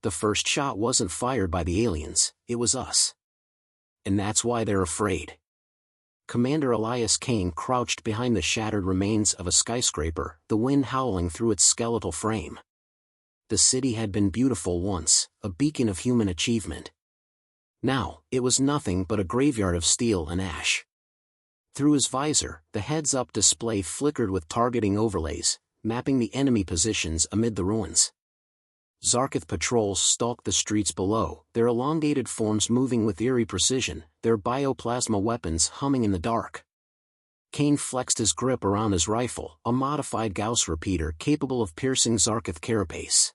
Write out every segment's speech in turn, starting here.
The first shot wasn't fired by the aliens, it was us. And that's why they're afraid. Commander Elias Kane crouched behind the shattered remains of a skyscraper, the wind howling through its skeletal frame. The city had been beautiful once, a beacon of human achievement. Now, it was nothing but a graveyard of steel and ash. Through his visor, the heads-up display flickered with targeting overlays, mapping the enemy positions amid the ruins. Zarkith patrols stalked the streets below, their elongated forms moving with eerie precision, their bioplasma weapons humming in the dark. Kane flexed his grip around his rifle, a modified Gauss repeater capable of piercing Zarkith carapace.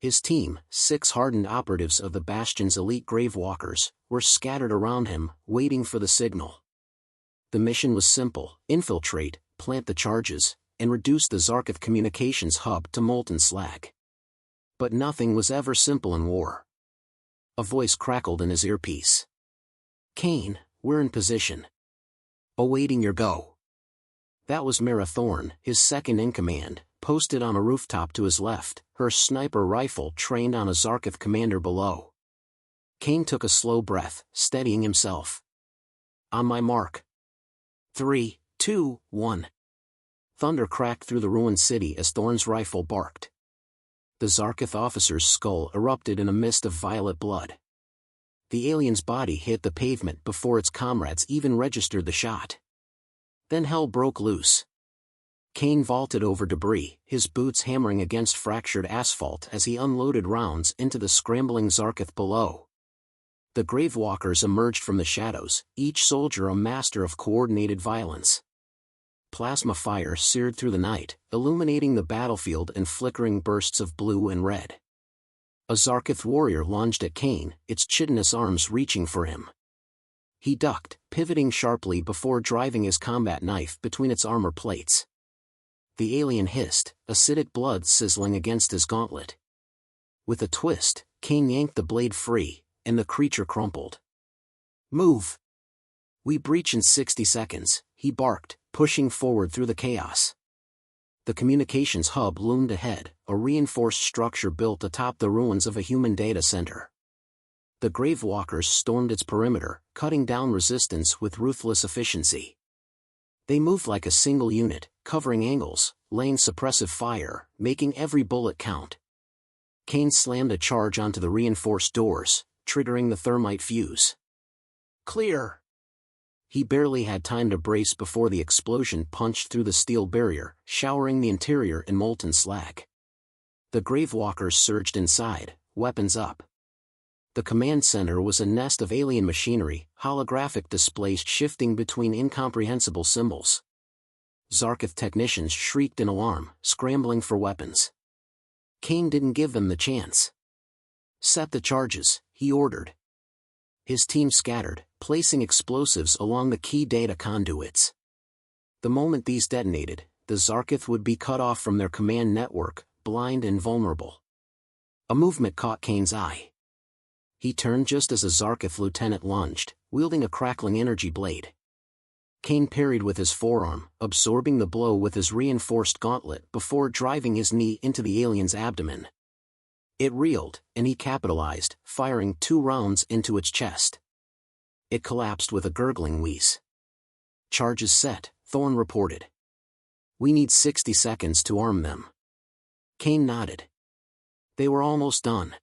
His team, 6 hardened operatives of the Bastion's elite Gravewalkers, were scattered around him, waiting for the signal. The mission was simple: infiltrate, plant the charges, and reduce the Zarkith communications hub to molten slag. But nothing was ever simple in war. A voice crackled in his earpiece. "Kane, we're in position. Awaiting your go." That was Mara Thorne, his second-in-command, posted on a rooftop to his left, her sniper rifle trained on a Zarkith commander below. Kane took a slow breath, steadying himself. "On my mark. 3, 2, 1. Thunder cracked through the ruined city as Thorne's rifle barked. The Zarkith officer's skull erupted in a mist of violet blood. The alien's body hit the pavement before its comrades even registered the shot. Then hell broke loose. Kane vaulted over debris, his boots hammering against fractured asphalt as he unloaded rounds into the scrambling Zarkith below. The Gravewalkers emerged from the shadows, each soldier a master of coordinated violence. Plasma fire seared through the night, illuminating the battlefield in flickering bursts of blue and red. A Zarkith warrior lunged at Kane, its chitinous arms reaching for him. He ducked, pivoting sharply before driving his combat knife between its armor plates. The alien hissed, acidic blood sizzling against his gauntlet. With a twist, Kane yanked the blade free, and the creature crumpled. "Move! We breach in 60 seconds, he barked, pushing forward through the chaos. The communications hub loomed ahead, a reinforced structure built atop the ruins of a human data center. The Gravewalkers stormed its perimeter, cutting down resistance with ruthless efficiency. They moved like a single unit, covering angles, laying suppressive fire, making every bullet count. Kane slammed a charge onto the reinforced doors, triggering the thermite fuse. "Clear!" He barely had time to brace before the explosion punched through the steel barrier, showering the interior in molten slag. The Gravewalkers surged inside, weapons up. The command center was a nest of alien machinery, holographic displays shifting between incomprehensible symbols. Zarkith technicians shrieked in alarm, scrambling for weapons. Kane didn't give them the chance. "Set the charges," he ordered. His team scattered, placing explosives along the key data conduits. The moment these detonated, the Zarkith would be cut off from their command network, blind and vulnerable. A movement caught Kane's eye. He turned just as a Zarkith lieutenant lunged, wielding a crackling energy blade. Kane parried with his forearm, absorbing the blow with his reinforced gauntlet before driving his knee into the alien's abdomen. It reeled, and he capitalized, firing 2 rounds into its chest. It collapsed with a gurgling wheeze. "Charges set," Thorne reported. "We need 60 seconds to arm them." Kane nodded. They were almost done.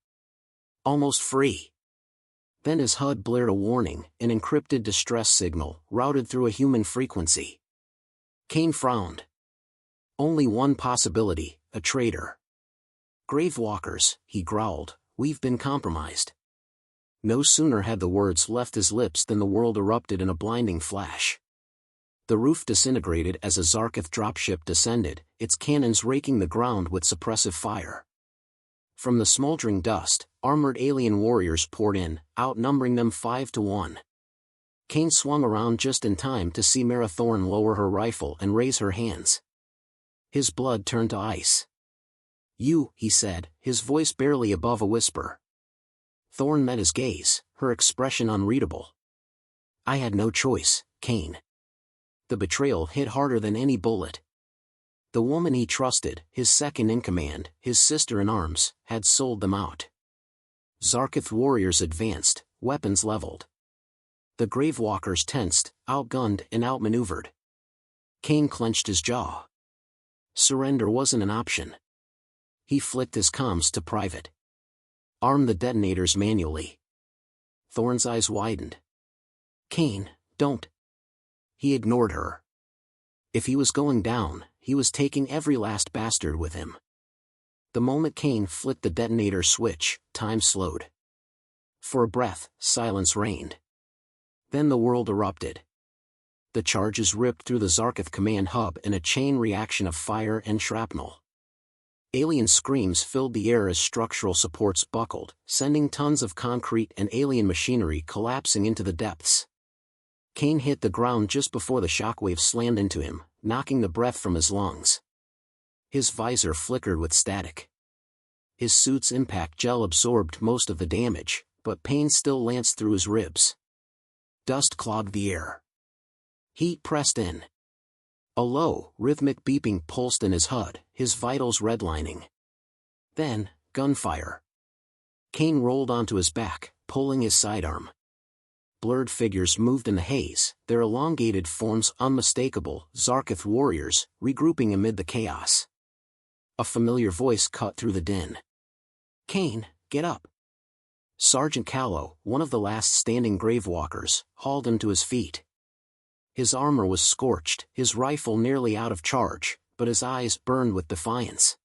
Almost free. Then his HUD blared a warning, an encrypted distress signal, routed through a human frequency. Kane frowned. Only one possibility, a traitor. "Gravewalkers," he growled, "we've been compromised." No sooner had the words left his lips than the world erupted in a blinding flash. The roof disintegrated as a Zarkith dropship descended, its cannons raking the ground with suppressive fire. From the smoldering dust, armored alien warriors poured in, outnumbering them 5 to 1. Kane swung around just in time to see Mara Thorne lower her rifle and raise her hands. His blood turned to ice. "You," he said, his voice barely above a whisper. Thorne met his gaze, her expression unreadable. "I had no choice, Kane." The betrayal hit harder than any bullet. The woman he trusted, his second-in-command, his sister in arms, had sold them out. Zarkith warriors advanced, weapons leveled. The Gravewalkers tensed, outgunned and outmaneuvered. Kane clenched his jaw. Surrender wasn't an option. He flicked his comms to private. Arm the detonators manually. Thorne's eyes widened. Kane, don't. He ignored her. If he was going down, he was taking every last bastard with him. The moment Kane flicked the detonator switch, time slowed. For a breath, silence reigned. Then the world erupted. The charges ripped through the Zarkith command hub in a chain reaction of fire and shrapnel. Alien screams filled the air as structural supports buckled, sending tons of concrete and alien machinery collapsing into the depths. Kane hit the ground just before the shockwave slammed into him, knocking the breath from his lungs. His visor flickered with static. His suit's impact gel absorbed most of the damage, but pain still lanced through his ribs. Dust clogged the air. Heat pressed in. A low, rhythmic beeping pulsed in his HUD, his vitals redlining. Then, gunfire. Kane rolled onto his back, pulling his sidearm. Blurred figures moved in the haze, their elongated forms unmistakable, Zarkith warriors, regrouping amid the chaos. A familiar voice cut through the din. Kane, get up. Sergeant Callow, one of the last standing Gravewalkers, hauled him to his feet. His armor was scorched, his rifle nearly out of charge, but his eyes burned with defiance.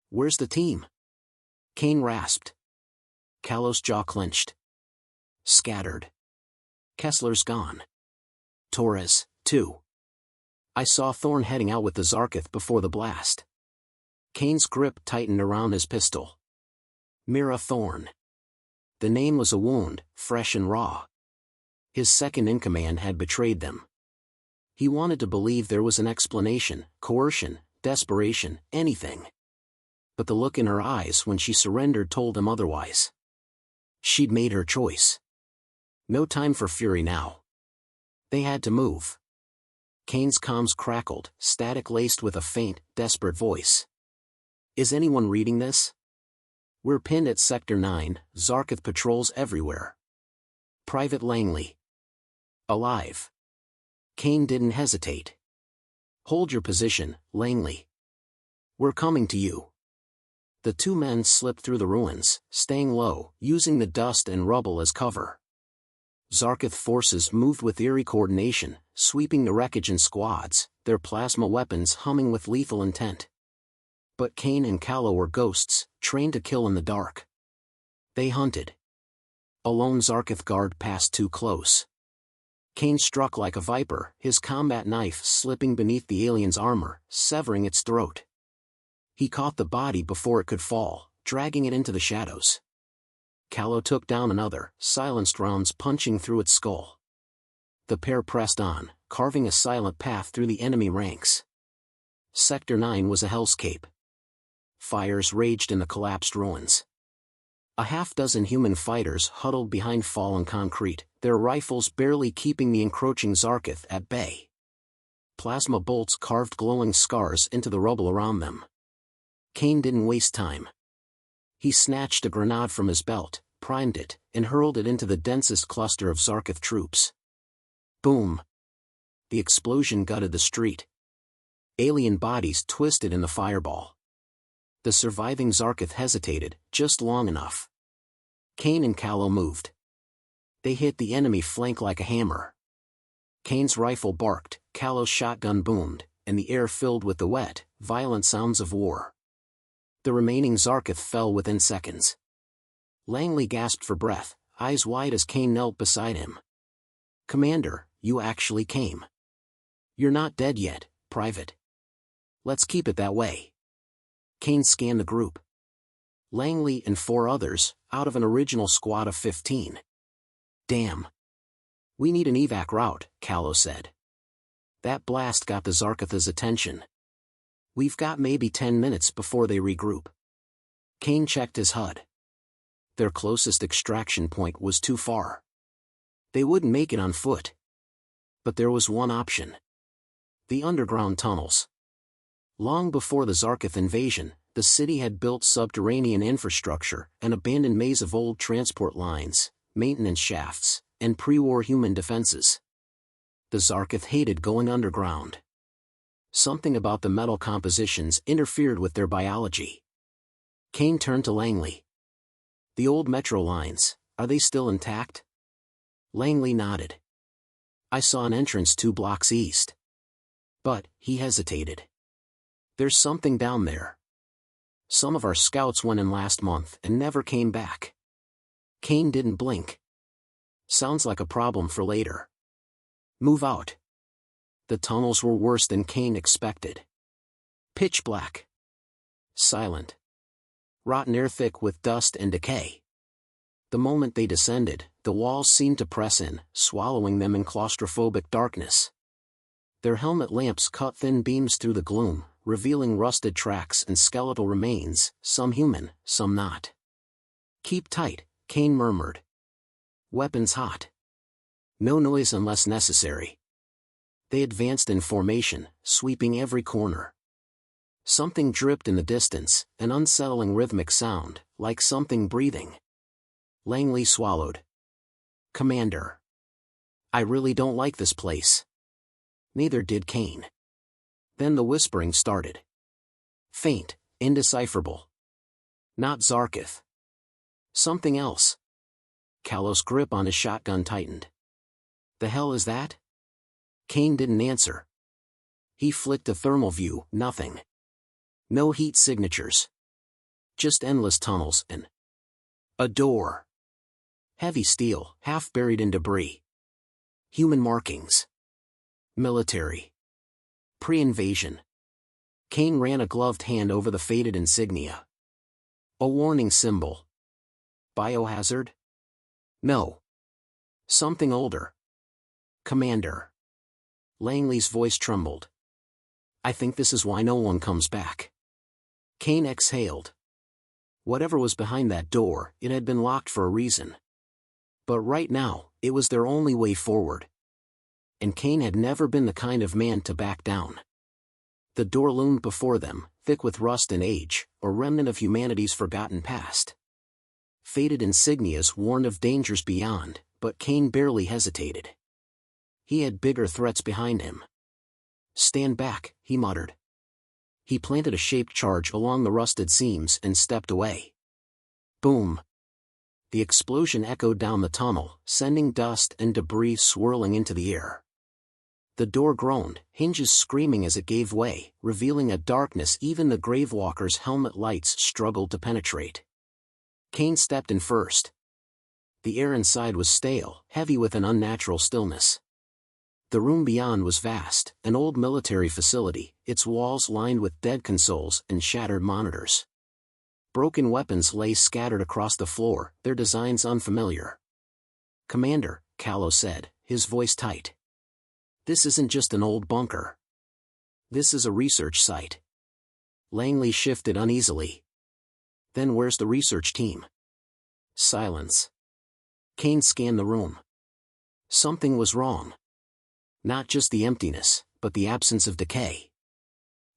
Where's the team? Kane rasped. Callow's jaw clenched. Scattered. Kessler's gone. Torres, too. I saw Thorne heading out with the Zarkith before the blast. Kane's grip tightened around his pistol. Mira Thorne. The name was a wound, fresh and raw. His second-in-command had betrayed them. He wanted to believe there was an explanation, coercion, desperation, anything. But the look in her eyes when she surrendered told him otherwise. She'd made her choice. No time for fury now. They had to move. Kane's comms crackled, static laced with a faint, desperate voice. Is anyone reading this? We're pinned at Sector 9, Zarkith patrols everywhere. Private Langley. Alive. Kane didn't hesitate. Hold your position, Langley. We're coming to you. The two men slipped through the ruins, staying low, using the dust and rubble as cover. Zarkith forces moved with eerie coordination, sweeping the wreckage in squads, their plasma weapons humming with lethal intent. But Kane and Callow were ghosts, trained to kill in the dark. They hunted. A lone Zarkith guard passed too close. Kane struck like a viper, his combat knife slipping beneath the alien's armor, severing its throat. He caught the body before it could fall, dragging it into the shadows. Callow took down another, silenced rounds punching through its skull. The pair pressed on, carving a silent path through the enemy ranks. Sector 9 was a hellscape. Fires raged in the collapsed ruins. A half-dozen human fighters huddled behind fallen concrete, their rifles barely keeping the encroaching Zarkith at bay. Plasma bolts carved glowing scars into the rubble around them. Kane didn't waste time. He snatched a grenade from his belt, primed it, and hurled it into the densest cluster of Zarkith troops. Boom! The explosion gutted the street. Alien bodies twisted in the fireball. The surviving Zarkith hesitated, just long enough. Kane and Callow moved. They hit the enemy flank like a hammer. Kane's rifle barked, Callow's shotgun boomed, and the air filled with the wet, violent sounds of war. The remaining Zarkith fell within seconds. Langley gasped for breath, eyes wide as Kane knelt beside him. Commander, you actually came. You're not dead yet, Private. Let's keep it that way. Kane scanned the group. Langley and 4 others, out of an original squad of 15. Damn. We need an evac route, Callow said. That blast got the Zarkith's attention. We've got maybe 10 minutes before they regroup. Kane checked his HUD. Their closest extraction point was too far. They wouldn't make it on foot. But there was one option. The underground tunnels. Long before the Zarkith invasion, The city had built subterranean infrastructure, an abandoned maze of old transport lines, maintenance shafts, and pre-war human defenses. The Zarkith hated going underground. Something about the metal compositions interfered with their biology. Kane turned to Langley. "The old metro lines, are they still intact?" Langley nodded. "I saw an entrance 2 blocks east." But, he hesitated. "There's something down there. Some of our scouts went in last month and never came back." Kane didn't blink. "Sounds like a problem for later. Move out." The tunnels were worse than Kane expected. Pitch black. Silent. Rotten air thick with dust and decay. The moment they descended, the walls seemed to press in, swallowing them in claustrophobic darkness. Their helmet lamps cut thin beams through the gloom, revealing rusted tracks and skeletal remains, some human, some not. "Keep tight," Kane murmured. "Weapons hot. No noise unless necessary." They advanced in formation, sweeping every corner. Something dripped in the distance, an unsettling rhythmic sound, like something breathing. Langley swallowed. "Commander. I really don't like this place." Neither did Kane. Then the whispering started. Faint, indecipherable. Not Zarkith. Something else. Callow's grip on his shotgun tightened. "The hell is that?" Kane didn't answer. He flicked a thermal view, nothing. No heat signatures. Just endless tunnels and a door. Heavy steel, half buried in debris. Human markings. Military. Pre-invasion. Kane ran a gloved hand over the faded insignia. A warning symbol. Biohazard? No. Something older. "Commander." Langley's voice trembled. "I think this is why no one comes back." Kane exhaled. Whatever was behind that door, it had been locked for a reason. But right now, it was their only way forward. And Kane had never been the kind of man to back down. The door loomed before them, thick with rust and age, a remnant of humanity's forgotten past. Faded insignias warned of dangers beyond, but Kane barely hesitated. He had bigger threats behind him. "Stand back," he muttered. He planted a shaped charge along the rusted seams and stepped away. Boom. The explosion echoed down the tunnel, sending dust and debris swirling into the air. The door groaned, hinges screaming as it gave way, revealing a darkness even the gravewalker's helmet lights struggled to penetrate. Kane stepped in first. The air inside was stale, heavy with an unnatural stillness. The room beyond was vast, an old military facility, its walls lined with dead consoles and shattered monitors. Broken weapons lay scattered across the floor, their designs unfamiliar. "Commander," Callow said, his voice tight. "This isn't just an old bunker. This is a research site." Langley shifted uneasily. "Then where's the research team?" Silence. Kane scanned the room. Something was wrong. Not just the emptiness, but the absence of decay.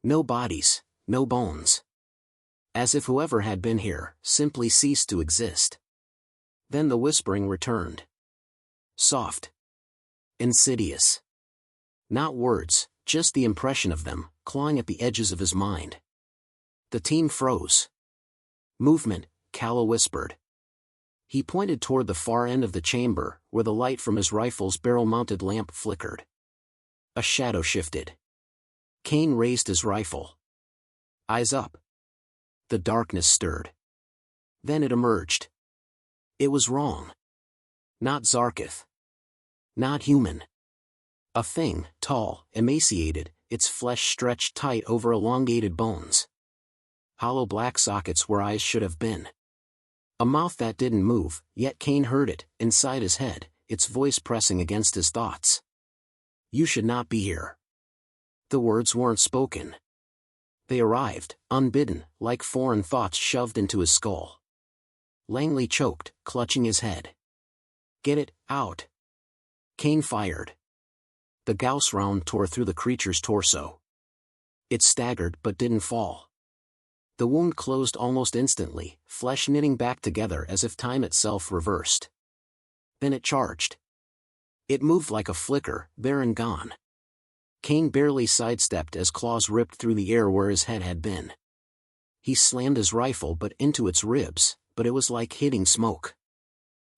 No bodies, no bones. As if whoever had been here simply ceased to exist. Then the whispering returned. Soft. Insidious. Not words, just the impression of them, clawing at the edges of his mind. The team froze. "Movement," Callow whispered. He pointed toward the far end of the chamber, where the light from his rifle's barrel-mounted lamp flickered. A shadow shifted. Kane raised his rifle. Eyes up. The darkness stirred. Then it emerged. It was wrong. Not Zarkith. Not human. A thing, tall, emaciated, its flesh stretched tight over elongated bones. Hollow black sockets where eyes should have been. A mouth that didn't move, yet Kane heard it, inside his head, its voice pressing against his thoughts. "You should not be here." The words weren't spoken. They arrived, unbidden, like foreign thoughts shoved into his skull. Langley choked, clutching his head. "Get it out." Kane fired. The Gauss round tore through the creature's torso. It staggered but didn't fall. The wound closed almost instantly, flesh knitting back together as if time itself reversed. Then it charged. It moved like a flicker, there and gone. Kane barely sidestepped as claws ripped through the air where his head had been. He slammed his rifle but into its ribs, but it was like hitting smoke.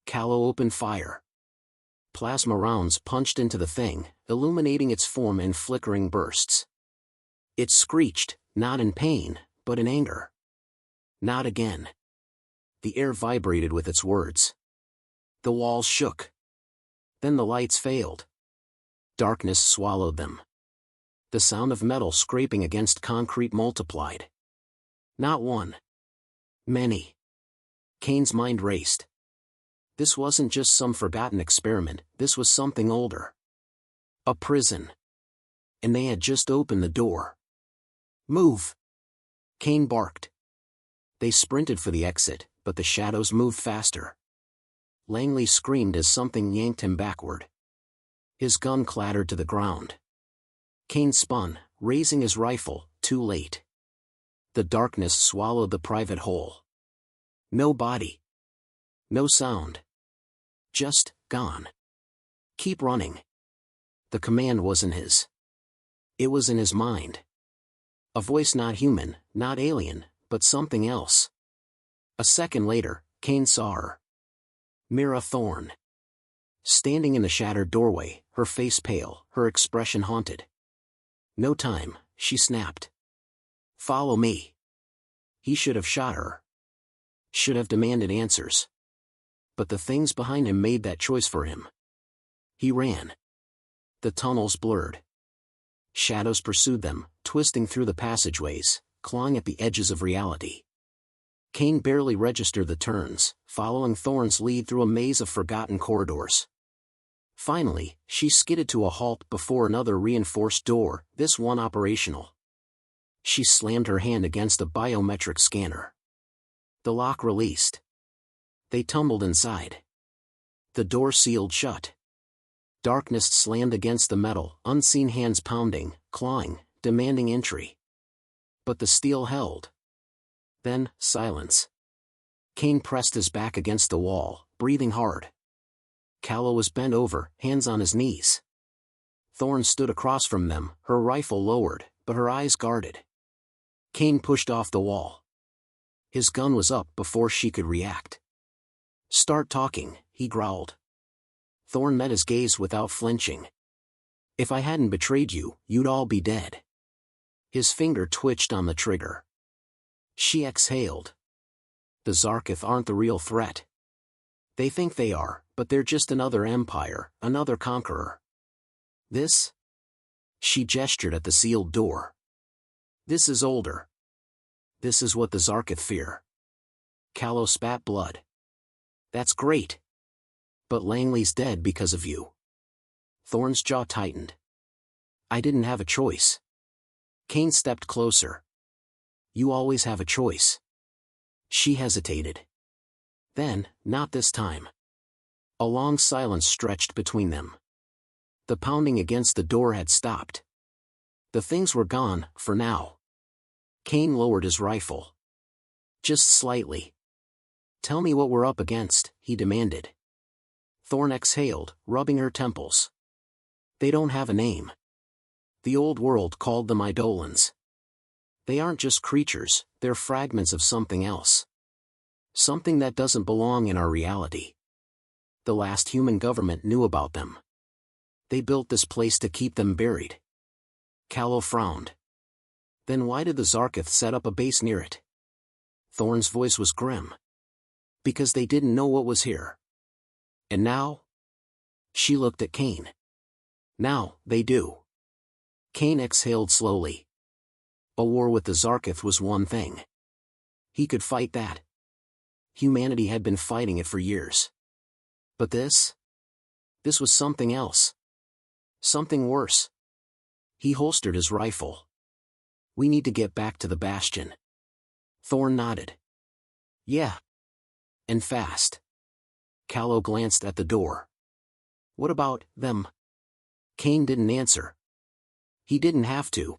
Callow opened fire. Plasma rounds punched into the thing, illuminating its form in flickering bursts. It screeched, not in pain, but in anger. Not again. The air vibrated with its words. The walls shook. Then the lights failed. Darkness swallowed them. The sound of metal scraping against concrete multiplied. Not one. Many. Kane's mind raced. This wasn't just some forgotten experiment, this was something older. A prison. And they had just opened the door. Move! Kane barked. They sprinted for the exit, but the shadows moved faster. Langley screamed as something yanked him backward. His gun clattered to the ground. Kane spun, raising his rifle, too late. The darkness swallowed the private hole. No body. No sound. Just, gone. Keep running. The command wasn't his. It was in his mind. A voice not human, not alien, but something else. A second later, Kane saw her. Mira Thorne. Standing in the shattered doorway, her face pale, her expression haunted. No time, she snapped. Follow me. He should have shot her. Should have demanded answers. But the things behind him made that choice for him. He ran. The tunnels blurred. Shadows pursued them, twisting through the passageways, clawing at the edges of reality. Kane barely registered the turns, following Thorne's lead through a maze of forgotten corridors. Finally, she skidded to a halt before another reinforced door, this one operational. She slammed her hand against a biometric scanner. The lock released. They tumbled inside. The door sealed shut. Darkness slammed against the metal, unseen hands pounding, clawing, demanding entry. But the steel held. Then, silence. Kane pressed his back against the wall, breathing hard. Callow was bent over, hands on his knees. Thorne stood across from them, her rifle lowered, but her eyes guarded. Kane pushed off the wall. His gun was up before she could react. Start talking, he growled. Thorne met his gaze without flinching. If I hadn't betrayed you, you'd all be dead. His finger twitched on the trigger. She exhaled. The Zarkith aren't the real threat. They think they are, but they're just another empire, another conqueror. This? She gestured at the sealed door. This is older. This is what the Zarkith fear. Callow spat blood. That's great. But Langley's dead because of you. Thorne's jaw tightened. I didn't have a choice. Kane stepped closer. You always have a choice. She hesitated. Then, not this time. A long silence stretched between them. The pounding against the door had stopped. The things were gone, for now. Kane lowered his rifle. Just slightly. Tell me what we're up against, he demanded. Thorne exhaled, rubbing her temples. They don't have a name. The old world called them Eidolons. They aren't just creatures, they're fragments of something else. Something that doesn't belong in our reality. The last human government knew about them. They built this place to keep them buried. Callow frowned. Then why did the Zarkith set up a base near it? Thorne's voice was grim. Because they didn't know what was here. And now? She looked at Kane. Now, they do. Kane exhaled slowly. A war with the Zarkith was one thing. He could fight that. Humanity had been fighting it for years. But this? This was something else. Something worse. He holstered his rifle. We need to get back to the bastion. Thorne nodded. Yeah. And fast. Callow glanced at the door. What about them? Kane didn't answer. He didn't have to.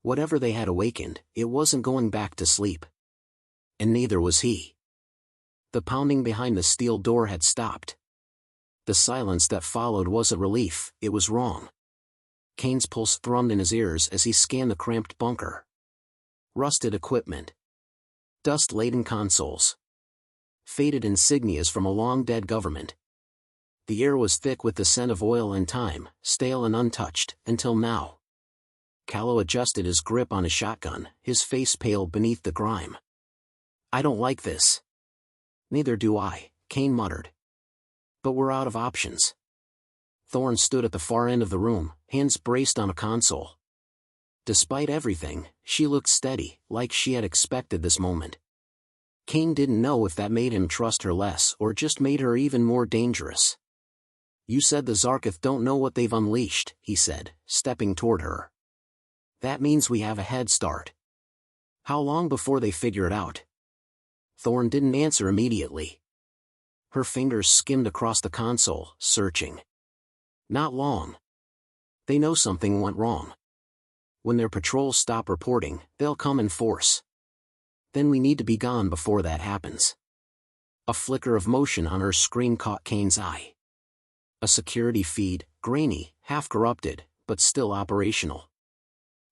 Whatever they had awakened, it wasn't going back to sleep. And neither was he. The pounding behind the steel door had stopped. The silence that followed was a relief. It was wrong. Kane's pulse thrummed in his ears as he scanned the cramped bunker. Rusted equipment. Dust-laden consoles. Faded insignias from a long-dead government. The air was thick with the scent of oil and time, stale and untouched, until now. Callow adjusted his grip on his shotgun, his face pale beneath the grime. "I don't like this." "Neither do I," Kane muttered. "But we're out of options." Thorne stood at the far end of the room, hands braced on a console. Despite everything, she looked steady, like she had expected this moment. Kane didn't know if that made him trust her less or just made her even more dangerous. "You said the Zarkith don't know what they've unleashed," he said, stepping toward her. "That means we have a head start. How long before they figure it out?" Thorne didn't answer immediately. Her fingers skimmed across the console, searching. "Not long. They know something went wrong. When their patrols stop reporting, they'll come in force. Then we need to be gone before that happens." A flicker of motion on her screen caught Kane's eye. A security feed, grainy, half-corrupted, but still operational.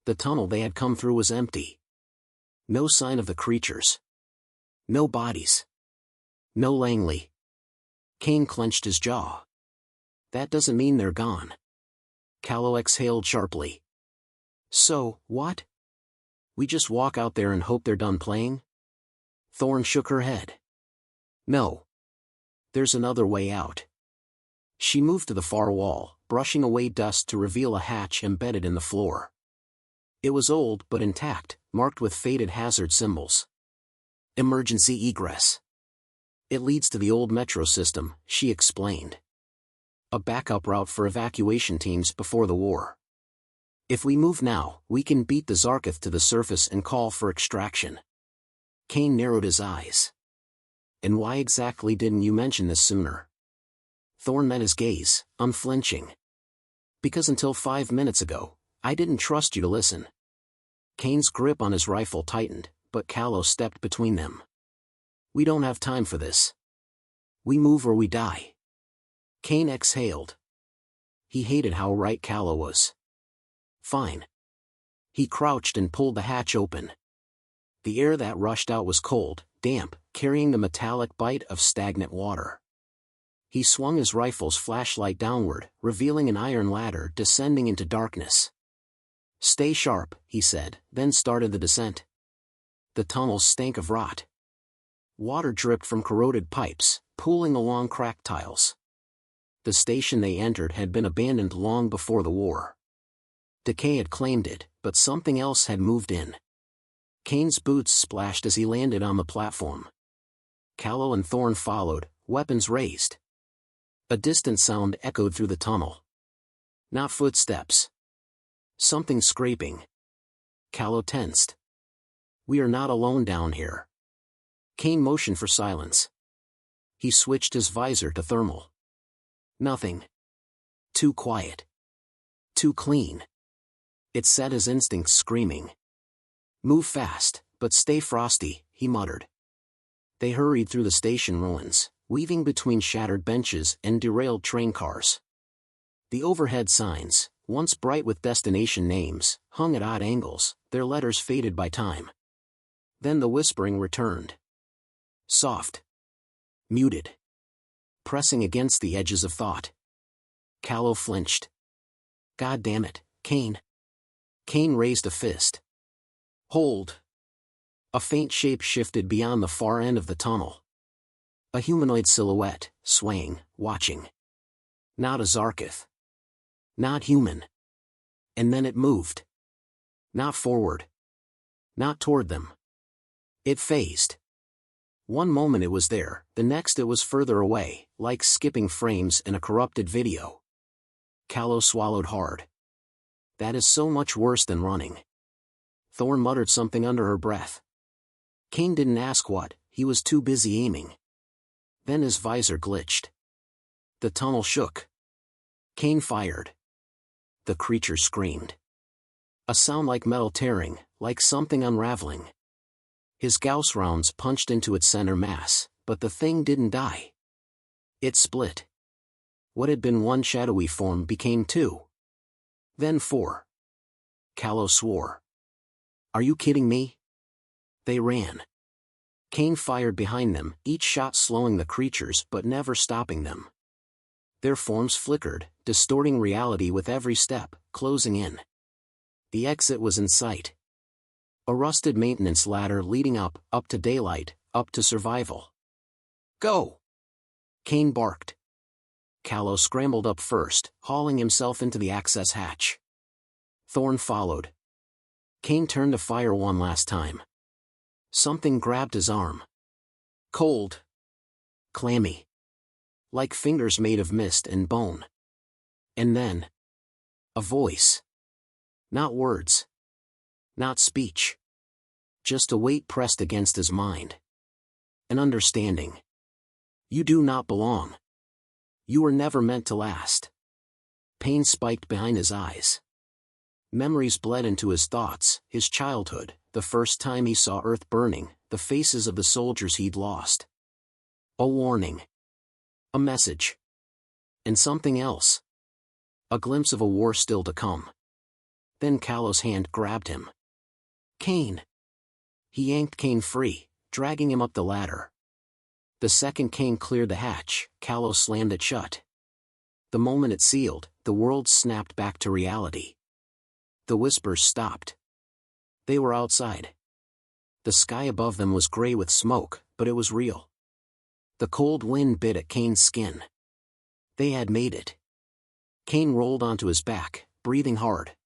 The tunnel they had come through was empty. No sign of the creatures. No bodies. No Langley. Kane clenched his jaw. "That doesn't mean they're gone." Callow exhaled sharply. "So, what? We just walk out there and hope they're done playing?" Thorne shook her head. "No. There's another way out." She moved to the far wall, brushing away dust to reveal a hatch embedded in the floor. It was old but intact, marked with faded hazard symbols. "Emergency egress. It leads to the old metro system," she explained. "A backup route for evacuation teams before the war. If we move now, we can beat the Zarkith to the surface and call for extraction." Kane narrowed his eyes. "And why exactly didn't you mention this sooner?" Thorne met his gaze, unflinching. "Because until 5 minutes ago, I didn't trust you to listen." Kane's grip on his rifle tightened, but Callow stepped between them. "We don't have time for this. We move or we die." Kane exhaled. He hated how right Callow was. "Fine." He crouched and pulled the hatch open. The air that rushed out was cold, damp, carrying the metallic bite of stagnant water. He swung his rifle's flashlight downward, revealing an iron ladder descending into darkness. "Stay sharp," he said, then started the descent. The tunnels stank of rot. Water dripped from corroded pipes, pooling along cracked tiles. The station they entered had been abandoned long before the war. Decay had claimed it, but something else had moved in. Kane's boots splashed as he landed on the platform. Callow and Thorne followed, weapons raised. A distant sound echoed through the tunnel. Not footsteps. Something scraping. Callow tensed. "We are not alone down here." Kane motioned for silence. He switched his visor to thermal. Nothing. Too quiet. Too clean. It set his instincts screaming. "Move fast, but stay frosty," he muttered. They hurried through the station ruins, weaving between shattered benches and derailed train cars. The overhead signs, once bright with destination names, hung at odd angles, their letters faded by time. Then the whispering returned. Soft. Muted. Pressing against the edges of thought. Callow flinched. "God damn it, Kane." Kane raised a fist. "Hold." A faint shape shifted beyond the far end of the tunnel. A humanoid silhouette, swaying, watching. Not a Zarkith. Not human. And then it moved. Not forward. Not toward them. It phased. One moment it was there, the next it was further away, like skipping frames in a corrupted video. Callow swallowed hard. "That is so much worse than running." Thorne muttered something under her breath. Kane didn't ask what, he was too busy aiming. Then his visor glitched. The tunnel shook. Kane fired. The creature screamed. A sound like metal tearing, like something unraveling. His Gauss rounds punched into its center mass, but the thing didn't die. It split. What had been one shadowy form became two. Then four. Callow swore. "Are you kidding me?" They ran. Kane fired behind them, each shot slowing the creatures but never stopping them. Their forms flickered, distorting reality with every step, closing in. The exit was in sight. A rusted maintenance ladder leading up to daylight, up to survival. "Go!" Kane barked. Callow scrambled up first, hauling himself into the access hatch. Thorn followed. Kane turned to fire one last time. Something grabbed his arm. Cold. Clammy. Like fingers made of mist and bone. And then, a voice. Not words. Not speech. Just a weight pressed against his mind. An understanding. "You do not belong. You were never meant to last." Pain spiked behind his eyes. Memories bled into his thoughts, his childhood, the first time he saw Earth burning, the faces of the soldiers he'd lost. A warning. A message. And something else. A glimpse of a war still to come. Then Callow's hand grabbed him. "Kane." He yanked Kane free, dragging him up the ladder. The second Kane cleared the hatch, Callow slammed it shut. The moment it sealed, the world snapped back to reality. The whispers stopped. They were outside. The sky above them was gray with smoke, but it was real. The cold wind bit at Kane's skin. They had made it. Kane rolled onto his back, breathing hard.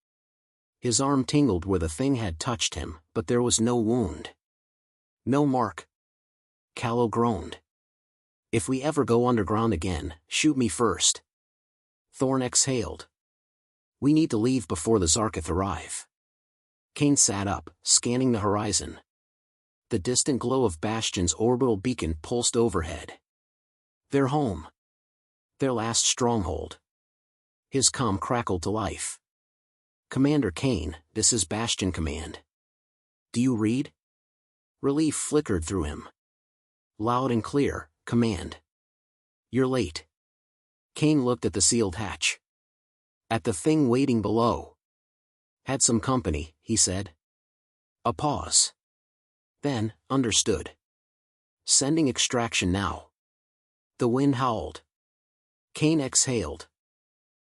His arm tingled where the thing had touched him, but there was no wound. No mark. Callow groaned. "If we ever go underground again, shoot me first." Thorn exhaled. "We need to leave before the Zarketh arrive." Kane sat up, scanning the horizon. The distant glow of Bastion's orbital beacon pulsed overhead. Their home. Their last stronghold. His comm crackled to life. "Commander Kane, this is Bastion Command. Do you read?" Relief flickered through him. Loud and clear, "Command. You're late." Kane looked at the sealed hatch. At the thing waiting below. "Had some company," he said. A pause. Then, understood. "Sending extraction now." The wind howled. Kane exhaled.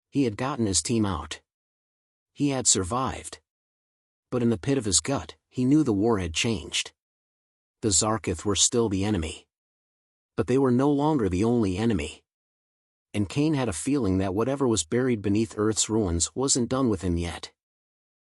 He had gotten his team out. He had survived. But in the pit of his gut, he knew the war had changed. The Zarketh were still the enemy. But they were no longer the only enemy. And Kane had a feeling that whatever was buried beneath Earth's ruins wasn't done with him yet.